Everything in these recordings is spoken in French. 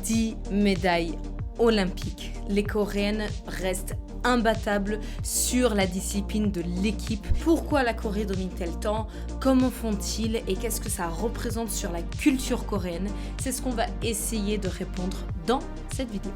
10 médailles olympiques. Les Coréennes restent imbattables sur la discipline de l'équipe. Pourquoi la Corée domine-t-elle tant? Comment font-ils? Et qu'est-ce que ça représente sur la culture coréenne? C'est ce qu'on va essayer de répondre dans cette vidéo.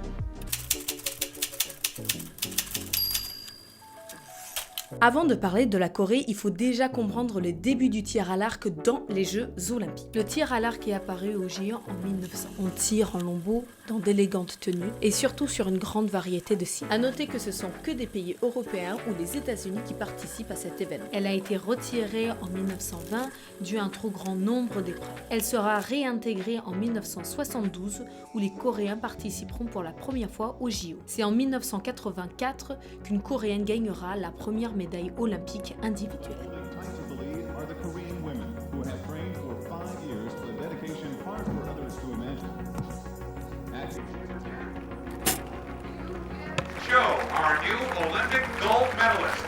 Avant de parler de la Corée, il faut déjà comprendre le début du tir à l'arc dans les Jeux Olympiques. Le tir à l'arc est apparu aux JO en 1900. On tire en lambeaux dans d'élégantes tenues et surtout sur une grande variété de cibles. A noter que ce sont que des pays européens ou les États-Unis qui participent à cet événement. Elle a été retirée en 1920 dû à un trop grand nombre d'épreuves. Elle sera réintégrée en 1972 où les Coréens participeront pour la première fois aux JO. C'est en 1984 qu'une Coréenne gagnera la première médaille olympique individuelle. Show our new Olympic gold medalist.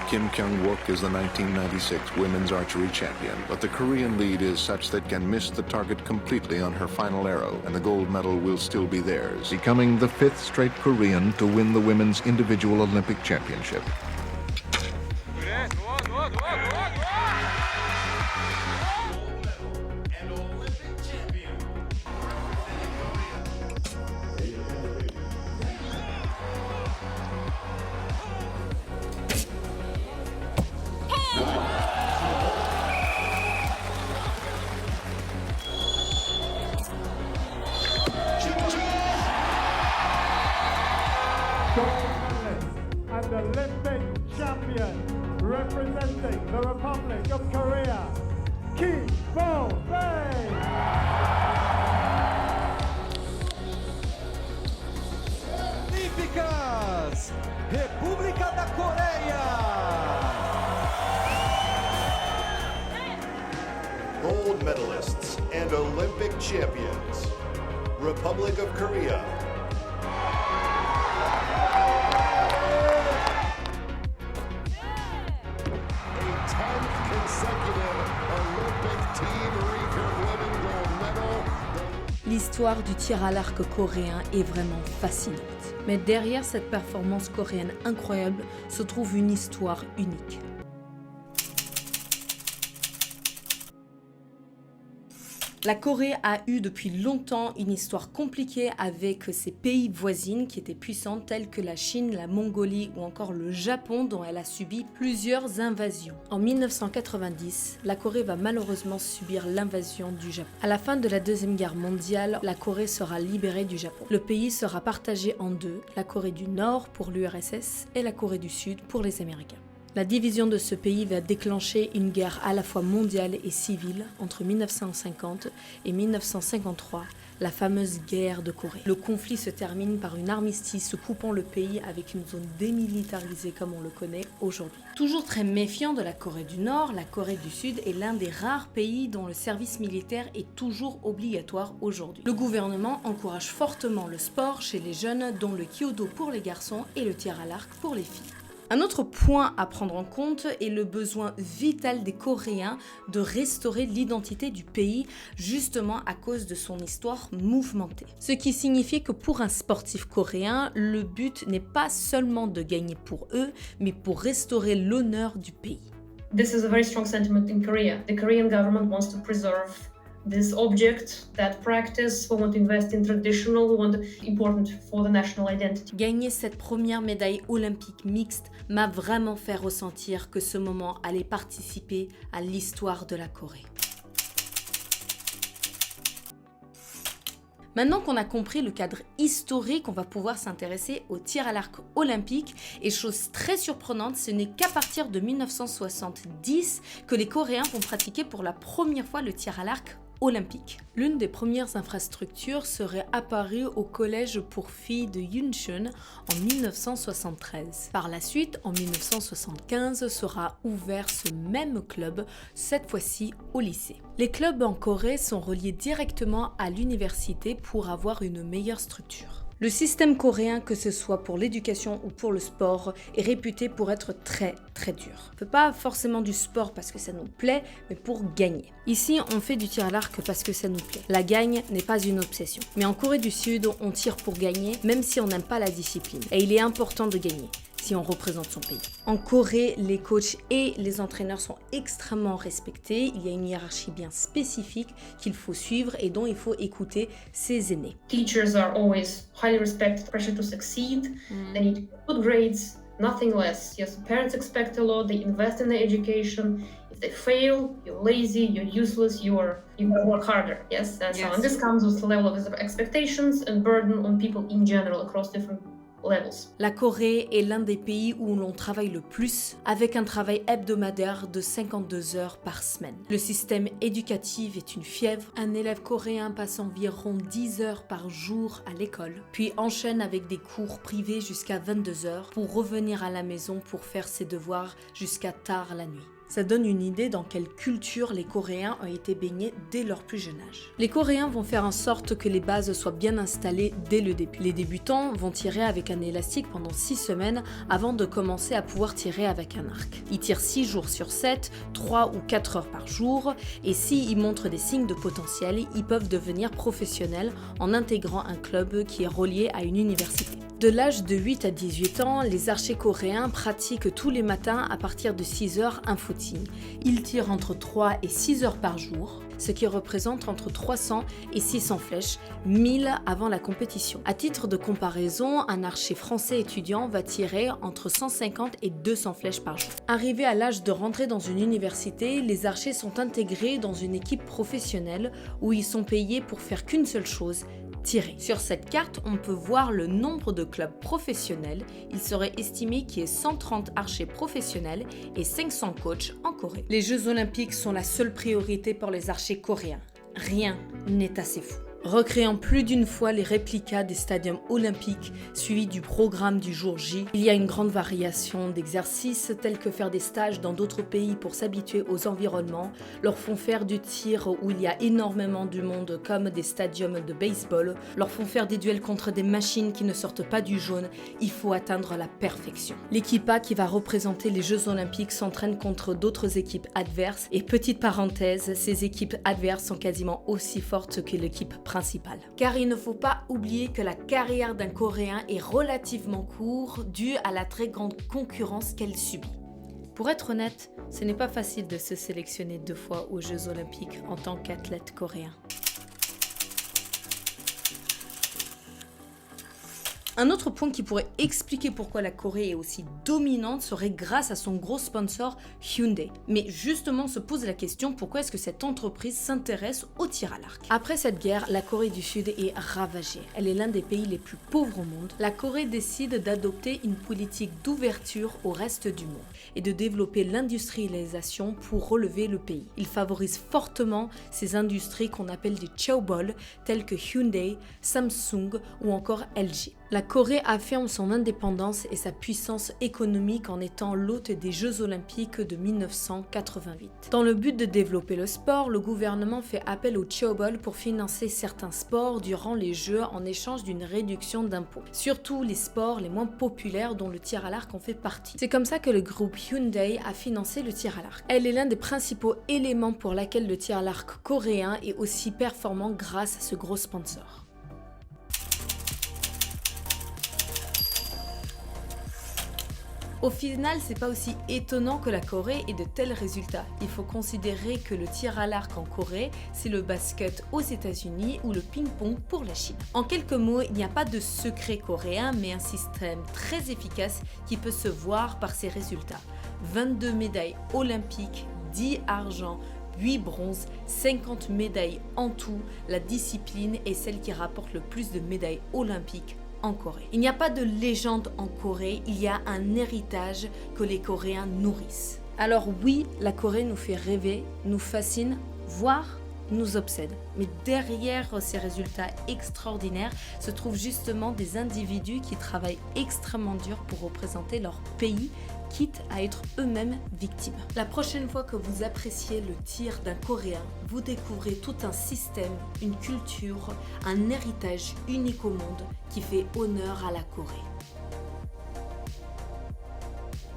Kim Kyung-wook is the 1996 women's archery champion, but the Korean lead is such that can miss the target completely on her final arrow, and the gold medal will still be theirs, becoming the 5th straight Korean to win the women's individual Olympic championship. And the Olympic champion representing the Republic of Korea, Kim Bo-bae. Olímpicas, República da Coreia. Gold medalists and Olympic champions, Republic of Korea. L'histoire du tir à l'arc coréen est vraiment fascinante. Mais derrière cette performance coréenne incroyable se trouve une histoire unique. La Corée a eu depuis longtemps une histoire compliquée avec ses pays voisines qui étaient puissantes telles que la Chine, la Mongolie ou encore le Japon dont elle a subi plusieurs invasions. En 1990, la Corée va malheureusement subir l'invasion du Japon. À la fin de la Deuxième Guerre mondiale, la Corée sera libérée du Japon. Le pays sera partagé en deux, la Corée du Nord pour l'URSS et la Corée du Sud pour les Américains. La division de ce pays va déclencher une guerre à la fois mondiale et civile entre 1950 et 1953, la fameuse guerre de Corée. Le conflit se termine par une armistice coupant le pays avec une zone démilitarisée comme on le connaît aujourd'hui. Toujours très méfiant de la Corée du Nord, la Corée du Sud est l'un des rares pays dont le service militaire est toujours obligatoire aujourd'hui. Le gouvernement encourage fortement le sport chez les jeunes, dont le kyudo pour les garçons et le tir à l'arc pour les filles. Un autre point à prendre en compte est le besoin vital des Coréens de restaurer l'identité du pays, justement à cause de son histoire mouvementée. Ce qui signifie que pour un sportif coréen, le but n'est pas seulement de gagner pour eux, mais pour restaurer l'honneur du pays. This is a very strong sentiment in Korea. The Korean government wants to preserve this object, that practice. We want to invest in traditional, we want important for the national identity. Gagner cette première médaille olympique mixte m'a vraiment fait ressentir que ce moment allait participer à l'histoire de la Corée. Maintenant qu'on a compris le cadre historique, on va pouvoir s'intéresser au tir à l'arc olympique. Et chose très surprenante, ce n'est qu'à partir de 1970 que les Coréens vont pratiquer pour la première fois le tir à l'arc olympique. L'une des premières infrastructures serait apparue au collège pour filles de Yunchun en 1973. Par la suite, en 1975, sera ouvert ce même club, cette fois-ci au lycée. Les clubs en Corée sont reliés directement à l'université pour avoir une meilleure structure. Le système coréen, que ce soit pour l'éducation ou pour le sport, est réputé pour être très dur. On ne fait pas forcément du sport parce que ça nous plaît, mais pour gagner. Ici, on fait du tir à l'arc parce que ça nous plaît. La gagne n'est pas une obsession. Mais en Corée du Sud, on tire pour gagner, même si on n'aime pas la discipline. Et il est important de gagner si on représente son pays. En Corée, les coachs et les entraîneurs sont extrêmement respectés. Il y a une hiérarchie bien spécifique qu'il faut suivre et dont il faut écouter ses aînés. Teachers are always highly respected, pressure to succeed, they need good grades, nothing less. Yes, parents expect a lot, they invest in their education. If they fail, you're lazy, you're useless, you gotta work harder. Yes, and so on. This comes with a level of expectations and burden on people in general across different levels. La Corée est l'un des pays où l'on travaille le plus, avec un travail hebdomadaire de 52 heures par semaine. Le système éducatif est une fièvre. Un élève coréen passe environ 10 heures par jour à l'école, puis enchaîne avec des cours privés jusqu'à 22 heures pour revenir à la maison pour faire ses devoirs jusqu'à tard la nuit. Ça donne une idée dans quelle culture les Coréens ont été baignés dès leur plus jeune âge. Les Coréens vont faire en sorte que les bases soient bien installées dès le début. Les débutants vont tirer avec un élastique pendant 6 semaines avant de commencer à pouvoir tirer avec un arc. Ils tirent 6 jours sur 7, 3 ou 4 heures par jour, et s'ils montrent des signes de potentiel, ils peuvent devenir professionnels en intégrant un club qui est relié à une université. De l'âge de 8 à 18 ans, les archers coréens pratiquent tous les matins à partir de 6 heures un footing. Ils tirent entre 3 et 6 heures par jour, ce qui représente entre 300 et 600 flèches, 1000 avant la compétition. À titre de comparaison, un archer français étudiant va tirer entre 150 et 200 flèches par jour. Arrivés à l'âge de rentrer dans une université, les archers sont intégrés dans une équipe professionnelle où ils sont payés pour faire qu'une seule chose, tirer. Sur cette carte, on peut voir le nombre de clubs professionnels. Il serait estimé qu'il y ait 130 archers professionnels et 500 coachs en Corée. Les Jeux Olympiques sont la seule priorité pour les archers coréens. Rien n'est assez fou. Recréant plus d'une fois les réplicas des stadiums olympiques suivis du programme du jour J, il y a une grande variation d'exercices tels que faire des stages dans d'autres pays pour s'habituer aux environnements, leur font faire du tir où il y a énormément de monde comme des stadiums de baseball, leur font faire des duels contre des machines qui ne sortent pas du jaune. Il faut atteindre la perfection. L'équipe A qui va représenter les Jeux Olympiques s'entraîne contre d'autres équipes adverses et petite parenthèse, ces équipes adverses sont quasiment aussi fortes que l'équipe principale. Car il ne faut pas oublier que la carrière d'un Coréen est relativement courte due à la très grande concurrence qu'elle subit. Pour être honnête, ce n'est pas facile de se sélectionner 2 fois aux Jeux Olympiques en tant qu'athlète coréen. Un autre point qui pourrait expliquer pourquoi la Corée est aussi dominante serait grâce à son gros sponsor Hyundai. Mais justement se pose la question pourquoi est-ce que cette entreprise s'intéresse au tir à l'arc. Après cette guerre, la Corée du Sud est ravagée. Elle est l'un des pays les plus pauvres au monde. La Corée décide d'adopter une politique d'ouverture au reste du monde et de développer l'industrialisation pour relever le pays. Il favorise fortement ces industries qu'on appelle des chaebol, telles que Hyundai, Samsung ou encore LG. La Corée affirme son indépendance et sa puissance économique en étant l'hôte des Jeux Olympiques de 1988. Dans le but de développer le sport, le gouvernement fait appel au chaebol pour financer certains sports durant les Jeux en échange d'une réduction d'impôts. Surtout les sports les moins populaires dont le tir à l'arc en fait partie. C'est comme ça que le groupe Hyundai a financé le tir à l'arc. Elle est l'un des principaux éléments pour laquelle le tir à l'arc coréen est aussi performant grâce à ce gros sponsor. Au final, c'est pas aussi étonnant que la Corée ait de tels résultats. Il faut considérer que le tir à l'arc en Corée, c'est le basket aux États-Unis ou le ping-pong pour la Chine. En quelques mots, il n'y a pas de secret coréen, mais un système très efficace qui peut se voir par ses résultats. 22 médailles olympiques, 10 argent, 8 bronzes, 50 médailles en tout. La discipline est celle qui rapporte le plus de médailles olympiques en Corée. Il n'y a pas de légende en Corée, il y a un héritage que les Coréens nourrissent. Alors oui, la Corée nous fait rêver, nous fascine, voire nous obsède. Mais derrière ces résultats extraordinaires se trouvent justement des individus qui travaillent extrêmement dur pour représenter leur pays, quitte à être eux-mêmes victimes. La prochaine fois que vous appréciez le tir d'un Coréen, vous découvrez tout un système, une culture, un héritage unique au monde qui fait honneur à la Corée.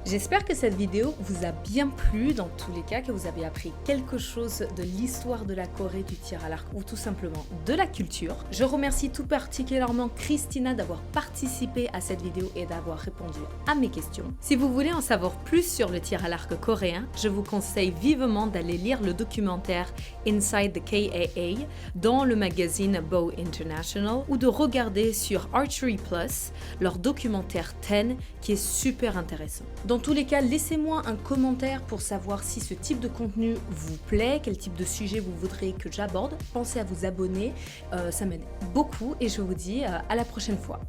J'espère que cette vidéo vous a bien plu, dans tous les cas, que vous avez appris quelque chose de l'histoire de la Corée du tir à l'arc ou tout simplement de la culture. Je remercie tout particulièrement Christina d'avoir participé à cette vidéo et d'avoir répondu à mes questions. Si vous voulez en savoir plus sur le tir à l'arc coréen, je vous conseille vivement d'aller lire le documentaire Inside the KAA dans le magazine Bow International ou de regarder sur Archery Plus leur documentaire 10 qui est super intéressant. Dans tous les cas, laissez-moi un commentaire pour savoir si ce type de contenu vous plaît, quel type de sujet vous voudrez que j'aborde. Pensez à vous abonner, ça m'aide beaucoup et je vous dis à la prochaine fois.